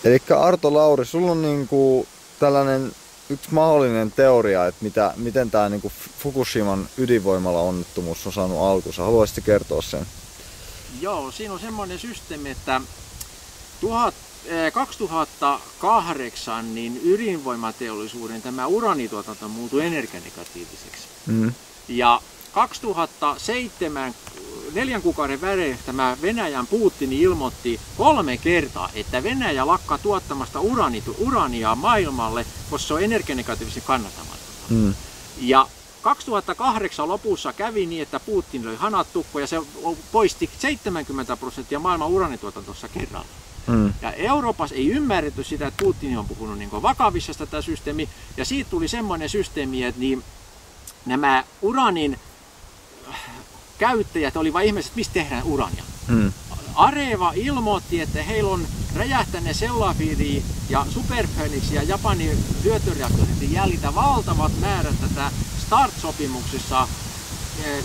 Eli Arto Lauri, sulla on niinku tällainen yksi mahdollinen teoria, että miten tämä niinku Fukushiman ydinvoimala-onnettomuus on saanut alkunsa. Haluaisitko kertoa sen? Joo, siinä on semmoinen systeemi, että 2008 niin ydinvoimateollisuuden tämä uraanituotanto muuttui energianegatiiviseksi. Ja 2007, 4 kuukauden välein tämä Venäjän Putin ilmoitti 3 kertaa, että Venäjä lakkaa tuottamasta uraania maailmalle, koska se on energianegatiivisesti kannattamatonta. Ja 2008 lopussa kävi niin, että Putin löi hanat tukkoon ja se poisti 70% maailman uraanituotantossa kerralla. Ja Euroopassa ei ymmärretty sitä, että Putin on puhunut niin vakavissa tätä systeemiä, ja siitä tuli semmoinen systeemi, että niin, nämä uraanin käyttäjät oli vain ihmiset, mistä tehdään uraania. Areva ilmoitti, että heillä on räjähtäneet Sellafieri ja Super Phoenix ja Japanin syöttöreaktorit jäljitä valtavat määrät tätä START-sopimuksessa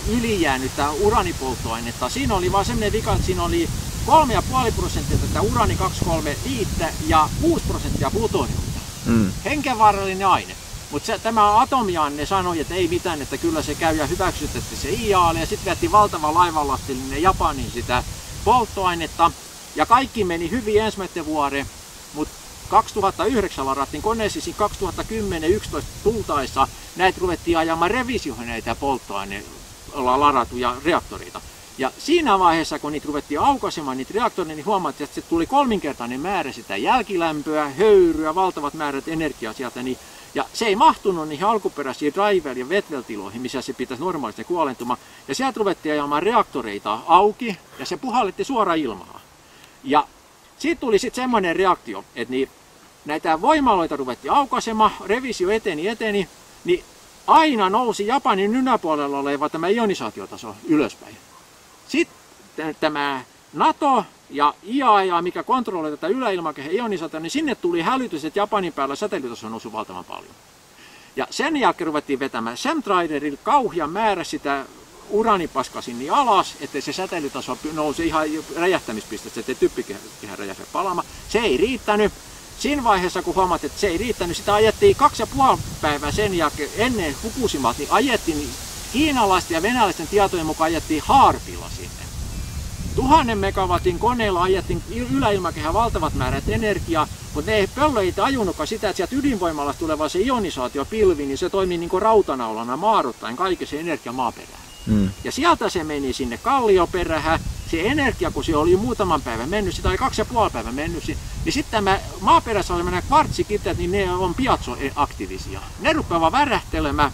ylijäänyttä uraanipolttoainetta. Siinä oli vaan sellainen vika, että siinä oli 3,5% tätä uraani-235 ja 6% plutoniumia. Henkenvaarallinen aine. Mutta tämä atomianne sanoi, että ei mitään, että kyllä se käy ja hyväksytettiin se IAAlle ja sitten vetti valtava laivanlastillinen Japaniin sitä polttoainetta ja kaikki meni hyvin ensimmäinen vuoden, mutta 2009 ladattiin koneisiin, 2010-2011 tultaessa näitä ruvettiin ajamaan revisioihin näitä polttoaineella ladattuja reaktoreita. Ja siinä vaiheessa, kun niitä ruvettiin aukaisemaan niitä reaktoreita, niin huomattiin, että se tuli 3-kertainen määrä sitä jälkilämpöä, höyryä, valtavat määrät energiaa sieltä. Ja se ei mahtunut niihin alkuperäisiin driver- ja wet-well-tiloihin, missä se pitäisi normaalisti kuolentuma. Ja sieltä ruvettiin ajamaan reaktoreita auki ja se puhallitti suoraan ilmaa. Ja siitä tuli sitten semmoinen reaktio, että näitä voimaloita ruvettiin aukaisemaan, revisio eteni, niin aina nousi Japanin yläpuolella oleva tämä ionisaatiotaso ylöspäin. Sitten tämä NATO ja IAEA, mikä kontrolloi tätä yläilmakehän ionisaatiota, niin sinne tuli hälytys, että Japanin päällä säteilytaso nousi valtavan paljon. Ja sen jälkeen ruvettiin vetämään chemtraderilla kauhean määrä sitä uraanipaskaa sinne alas, ettei se säteilytaso nousi ihan räjähtämispisteessä, ettei typpikehä räjähde palaamaan. Se ei riittänyt. Siinä vaiheessa, kun huomattiin, että se ei riittänyt, sitä ajettiin 2,5 päivää sen jälkeen ennen Fukushimaa, niin ajettiin kiinalaisten ja venäläisten tietojen mukaan ajettiin haarpilla sinne. 1000 megawatin koneella ajettiin yläilmakehään valtavat määrät energiaa, mutta ne pöllö ei tajunnutkaan sitä, että sieltä ydinvoimalasta tuleva se ionisaatiopilvi, niin se toimii niin kuin rautanaulana maaruttaen kaiken se energia maaperään. Ja sieltä se meni sinne kallioperähän. Se energia, kun se oli muutaman päivän mennyt, sitä oli 2,5 päivän mennyt, niin sitten tämä maaperässä olevana kvartsikiteet, niin ne on piazzoaktiivisia. Ne rupeavat värähtelemään.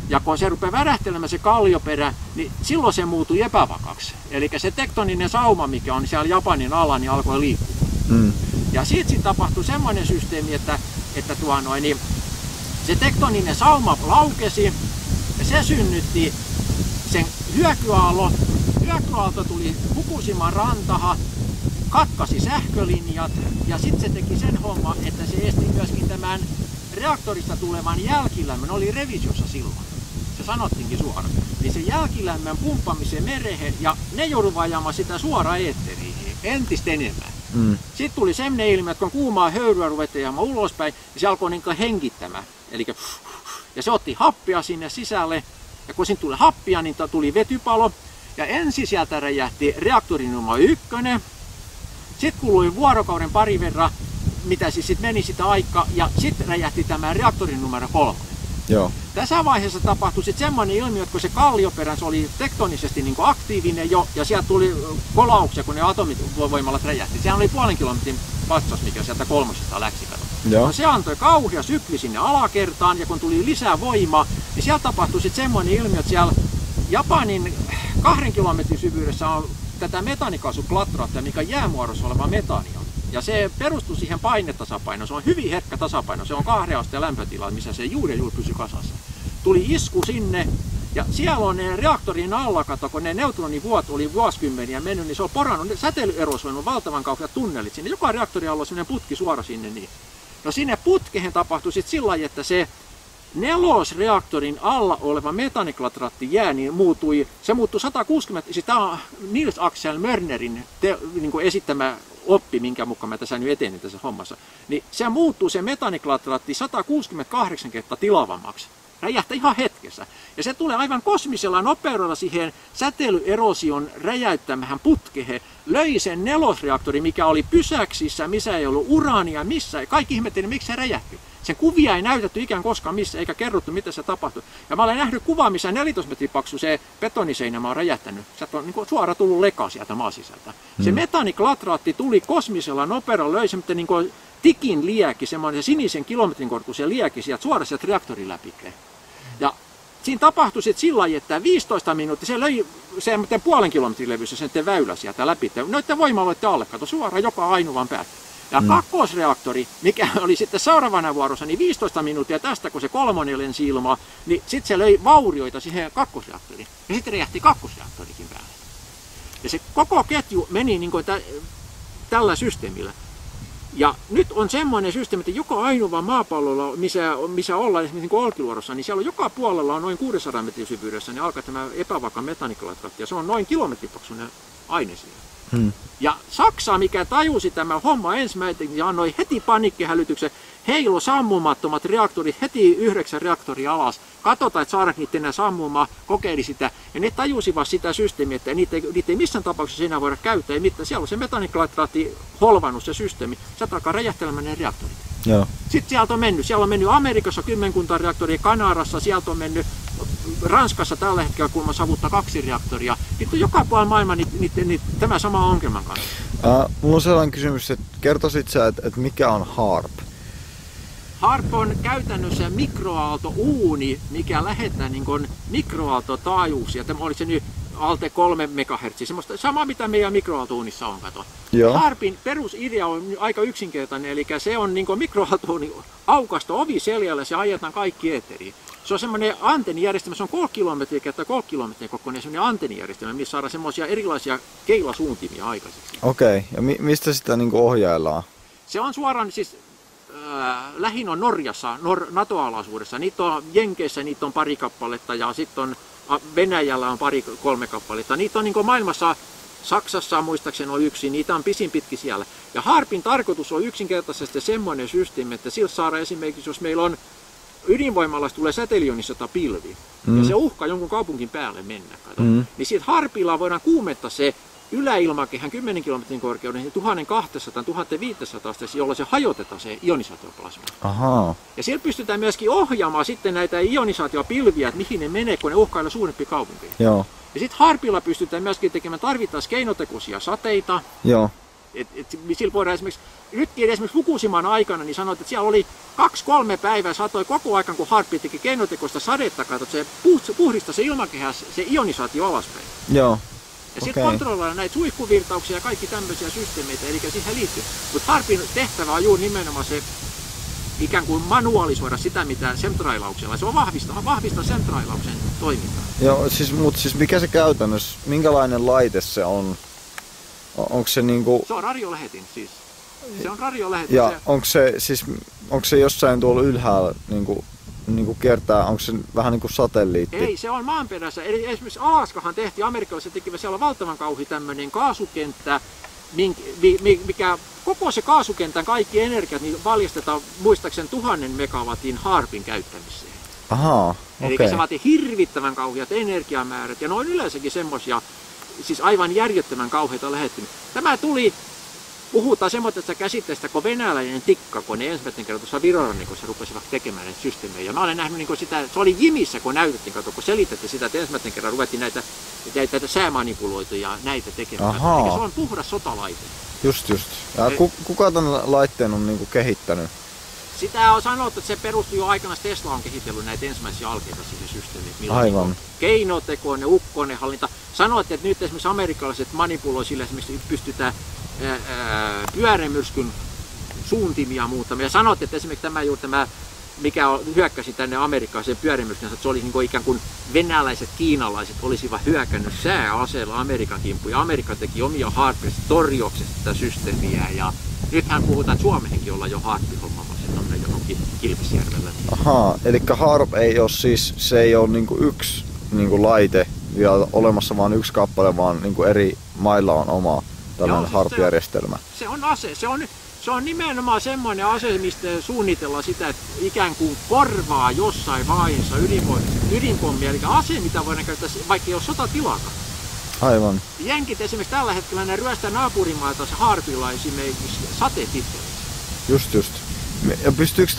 Ja kun se rupeaa värähtelemään se kallioperä, niin silloin se muuttui epävakaksi. Eli se tektoninen sauma, mikä on siellä Japanin alla, niin alkoi liikkua. Ja siitä tapahtui semmoinen systeemi, että se tektoninen sauma laukesi ja se synnytti sen hyökyaallon. Hyökyaalto tuli Fukushiman rantahan, katkasi sähkölinjat ja sitten se teki sen homman, että se esti myöskin tämän reaktorista tulevan jälkilämmön. Oli revisiossa silloin. Se sanottiinkin suoraan. Niin se jälkilämmön pumppamiseen merehen ja ne jouduivat ajamaan sitä suoraan eetteriin entistä enemmän. Sitten tuli semmoinen ilmiö, että kun kuumaa höyryä ruvettiin ajamaan ulospäin, niin se alkoi niin hengittämään. Ja se otti happia sinne sisälle ja kun siinä tuli happia, niin tuli vetypalo. Ja ensin sieltä räjähti reaktori numero 1. Sitten kului vuorokauden pari verran, mitä siis sit meni sitä aikaa, ja sitten räjähti tämä reaktori numero 3. Joo. Tässä vaiheessa tapahtui sitten semmoinen ilmiö, että kun se kallioperä oli tektonisesti niin aktiivinen jo, ja sieltä tuli kolauksia, kun ne atomivoimalat räjähti. Sehän oli 0,5 kilometrin vatsas, mikä sieltä 300 läksi. No, se antoi kauhea sykli sinne alakertaan, ja kun tuli lisää voimaa, niin siellä tapahtui sitten semmoinen ilmiö, että siellä Japanin 2 kilometrin syvyydessä on tätä metaanikaasuklatraa, mikä jäämuodossa oleva metaani on. Ja se perustuu siihen painetasapainoon. Se on hyvin herkkä tasapaino. Se on 2 asteen lämpötila, missä se juuri pysyy kasassa. Tuli isku sinne ja siellä on ne reaktorin alla, kun ne neutronivuot oli vuosikymmeniä mennyt, niin se on porannut, säteilyerosoinut valtavan kauheat tunnelit sinne. Joka reaktori alla on sellainen putki suora sinne. Niin. No sinne putkehen tapahtui sitten sillä lailla, että se 4-reaktorin alla oleva metaaniklatraatti jää, niin se muuttui 160, siis tämä on Nils Axel Mörnerin niin esittämä oppi, minkä mukaan mä tässä nyt etenin tässä hommassa, niin se muuttuu se metaaniklatraatti 168 kertaa tilavammaksi. Räjähtää ihan hetkessä. Ja se tulee aivan kosmisella nopeudella siihen säteilyerosion räjäyttämähän putkeen. Löi sen nelosreaktori, mikä oli pysäksissä, missä ei ollut uraania, missä. Kaikki ihmetteli, miksi se räjähti. Sen kuvia ei näytetty ikään koskaan missä, eikä kerrottu, mitä se tapahtui. Ja mä olen nähnyt kuvaa, missä 14 metrin paksu se betoniseinämä on räjähtänyt. Sieltä on niin kuin suora tullut leka sieltä maasisältä. Se metaaniklatraatti tuli kosmisella nopeudella, löi semmoinen niin kuin tikin liäki, semmoinen sinisen kilometrin korkuisen liäki sieltä suoraan sieltä reaktorin läpi. Ja siinä tapahtui sitten sillä lailla, että 15 minuuttia se löi semmoinen puolen kilometrin levyssä sen väylä sieltä läpi. Noiden voimaloiden alle, kato suoraan joka ainuvan päätä. Ja kakkosreaktori, mikä oli sitten seuraavana vuorossa, niin 15 minuuttia tästä, kun se kolmonen lensi ilmaan, niin sitten se löi vaurioita siihen kakkosreaktoriin. Ja sitten räjähti kakkosreaktorikin päälle. Ja se koko ketju meni niin kuin tällä systeemillä. Ja nyt on semmoinen systeemi, että joka ainoa maapallolla, missä ollaan esimerkiksi niin Olkiluodossa, niin siellä on joka puolella on noin 600 metrin syvyydessä, niin alkaa tämä epävakaa metaaniklatraatti, ja se on noin kilometripaksuinen aine siellä. Ja Saksa, mikä tajusi tämä homma ensimmäinen, ja annoi heti paniikkihälytyksen, heilo sammumattomat reaktorit, heti 9 reaktoria alas, katsotaan, että saadaanko niitä enää sammumaan, kokeili sitä, ja ne tajusivat sitä systeemiä, että niitä ei missään tapauksessa enää voida käyttää, ei mitään. Siellä on se metaaniklatraatti holvannut se systeemi, se alkaa räjähtelemään ne reaktorit. Joo. Sitten siellä on mennyt Amerikassa 10 reaktoria, Kanadassa, sieltä on mennyt Ranskassa tällä hetkellä, kun savuttaa 2 reaktoria. Nyt on joka puolella maailma tämä sama ongelman kanssa. Mulla on sellainen kysymys, että kertoisit sä, että mikä on HAARP? HAARP on käytännössä mikroaaltouuni, mikä lähettää niin kuin mikroaaltotaajuuksia. Tämä oli se nyt alte 3 MHz, semmoista samaa mitä meidän mikroaaltouunissa on, kato. HAARPin perusidea on aika yksinkertainen, eli se on niin kuin mikroaaltouuni aukasto ovi seljällä, se ajetaan kaikki eetteriin. Se on semmoinen antennijärjestelmä, se on 3 kilometriä kertaa 3 kilometriä kokoinen semmoinen antennijärjestelmä, missä saadaan semmoisia erilaisia keilasuuntimia aikaiseksi. Okei, ja mistä sitä niin kuin ohjaillaan? Se on suoraan siis lähin on Norjassa, NATO-alaisuudessa. Niitä on Jenkeissä, niitä on pari kappaletta ja sitten on Venäjällä on 2-3 kappaletta. Niitä on niin kuin maailmassa, Saksassa muistaakseni on 1, niitä on pisin pitki siellä. Ja HAARPin tarkoitus on yksinkertaisesti semmoinen systeemi, että sillä saadaan esimerkiksi, jos meillä on ydinvoimalasta tulee säteilyonissota pilvi ja se uhkaa jonkun kaupunkin päälle mennä, niin siitä HAARPilla voidaan kuumettaa se yläilmakehän 10 kilometrin korkeuden 1200-1500, jolloin se hajotetaan se ionisaatioplasma. Ja siellä pystytään myöskin ohjaamaan sitten näitä ionisaatiopilviä, että mihin ne menee, kun ne uhkailee suurempia kaupunkeja. Joo. Ja sitten HAARPilla pystytään myöskin tekemään tarvittaessa keinotekoisia sateita. Joo. Sillä voidaan esimerkiksi Fukushiman aikana niin sanoit, että siellä oli 2-3 päivää satoi koko ajan, kun HAARP teki keinotekoista sadetta, katsot, se puhdistaa se ilmakehä, se ionisaatio alaspäin. Joo. Ja sitten kontrolloidaan näitä suihkuvirtauksia ja kaikki tämmöisiä systeemeitä, eli siihen liittyy. Mutta HAARPin tehtävä on juuri nimenomaan se ikään kuin manualisoida sitä, mitä chemtrailauksella. Se on vahvistaa chemtrailauksen toimintaa. Joo, mutta mikä se käytännössä, minkälainen laite se on? Onko se niinku... Se on radiolähetin siis. Se on radiolähetin. Ja onko se jossain tuolla ylhäällä niinku kertaa, onko se vähän niin kuin satelliitti? Ei, se on maanperässä. Eli esimerkiksi Alaskahan tehtiin, amerikkalaiset tekivät siellä valtavan kauhi tämmöinen kaasukenttä, mikä koko se kaasukentän kaikki energiat niin valjastetaan muistaakseni 1000 megawatin HAARPin käyttämiseen. Ahaa, okei. Eli se vaatii hirvittävän kauheat energiamäärät ja ne on yleensäkin semmoisia, siis aivan järjettömän kauheita lähettymistä. Tämä tuli, puhutaan semmoisesta käsitteestä kuin venäläinen tikka, kun ne ensimmäisen kerran tuossa Virorannikossa rupesivat tekemään näitä systeemejä. Mä olen nähnyt niin sitä, se oli Jimissä, kun näytettiin, kun selitettiin sitä, että ensimmäisen kerran ruvettiin näitä säämanipuloituja näitä tekemään. Eli se on puhdas sotalaite. Just. Ja kuka tämän laitteen on niin kuin kehittänyt? Sitä on sanottu, että se perustuu jo aikanaan, Tesla on kehitellyt näitä ensimmäisiä alkeita siihen systeemiin. Aivan. Keinotekoinen, ukkonenhallinta. Sanoitte, että nyt esimerkiksi amerikkalaiset manipuloi sillä esimerkiksi pystytään pyörämyrskyn suuntimia muuttamaan. Ja sanoitte, että esimerkiksi tämä mikä hyökkäsi tänne amerikkalaiseen pyörämyrskyn, että se oli niin ikään kuin venäläiset, kiinalaiset olisivat hyökännyt sääaseella Amerikan kimppuun. Ja Amerikka teki omia HAARPia torjuaksesta tätä systeemiä. Ja nythän puhutaan, että Suomeenkin ollaan jo HAARP-hommamassa tuonne johonkin Kilpisjärvellä. Ahaa, eli HAARP ei ole siis, se ei ole niinku yksi niinku laite vielä olemassa, vaan yksi kappale, vaan niinku eri mailla on oma tällainen harpijärjestelmä. Se on ase. Se on nimenomaan semmoinen ase, mistä suunnitellaan sitä, että ikään kuin korvaa jossain vaiheessa ydinpommia. Eli ase, mitä voidaan käyttää, vaikka ei ole sotatilakaan. Aivan. Jenkit esimerkiksi tällä hetkellä ne ryöstää naapurimaita harpilla esimerkiksi satetittelissä. Just. Ja pystyykö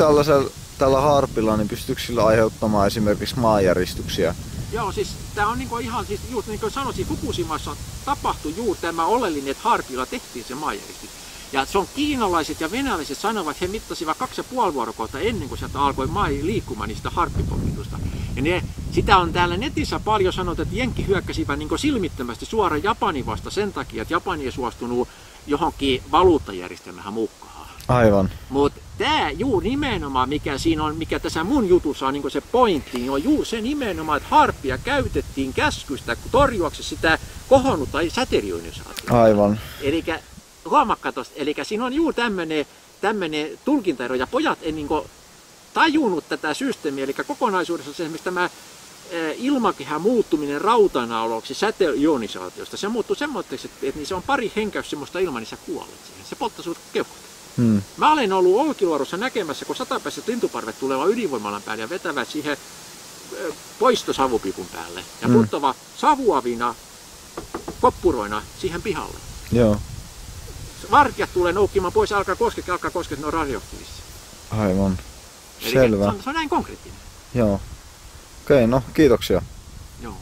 tällä harpilla, niin pystyykö sillä aiheuttamaan esimerkiksi maanjäristyksiä? Joo, siis tää on niinku ihan, siis just niin kuin sanoisin, Fukushimassa tapahtui juuri tämä oleellinen, että harpilla tehtiin se maanjäristys. Ja se on kiinalaiset ja venäläiset sanovat, että he mittasivat 2,5 vuorokautta ennen kuin sieltä alkoi maa liikkumaan niistä harppipommitusta. Ja sitä on täällä netissä paljon sanottu, että jenkki hyökkäsivät niin silmittömästi suoraan Japanin vasta sen takia, että Japani ei suostunut johonkin valuuttajärjestelmähän mukaan. Aivan. Mutta tämä juuri nimenomaan, mikä tässä mun jutussa on niin se pointti, niin on juuri se nimenomaan, että harppia käytettiin käskystä torjuaksesi sitä kohonnutta säteilyonisaatiota. Aivan. Elikkä huomakka tosta, elikkä siinä on juuri tämmöinen tulkintaero, ja pojat ei niin tajunnut tätä systeemiä, eli kokonaisuudessa esimerkiksi tämä ilmakehän muuttuminen rautanauloksi säteilyonisaatiosta, se muuttui semmoiseksi, että se on pari henkäys semmoista ilman, niin sä kuolet siihen. Se polttaa sut keuhkot. Mä olen ollut Olkiluodossa näkemässä, kun satapäiset lintuparvet tulevat ydinvoimalan päälle ja vetävät siihen poistosavupipun päälle ja puttava savuavina koppuroina siihen pihalle. Joo. Vartijat tulee noukkimaan pois, alkaa koskea, ne on radioaktiivisia. Aivan. Eli Selvä. Se on näin konkreettinen. Joo. Okei, no kiitoksia. Joo.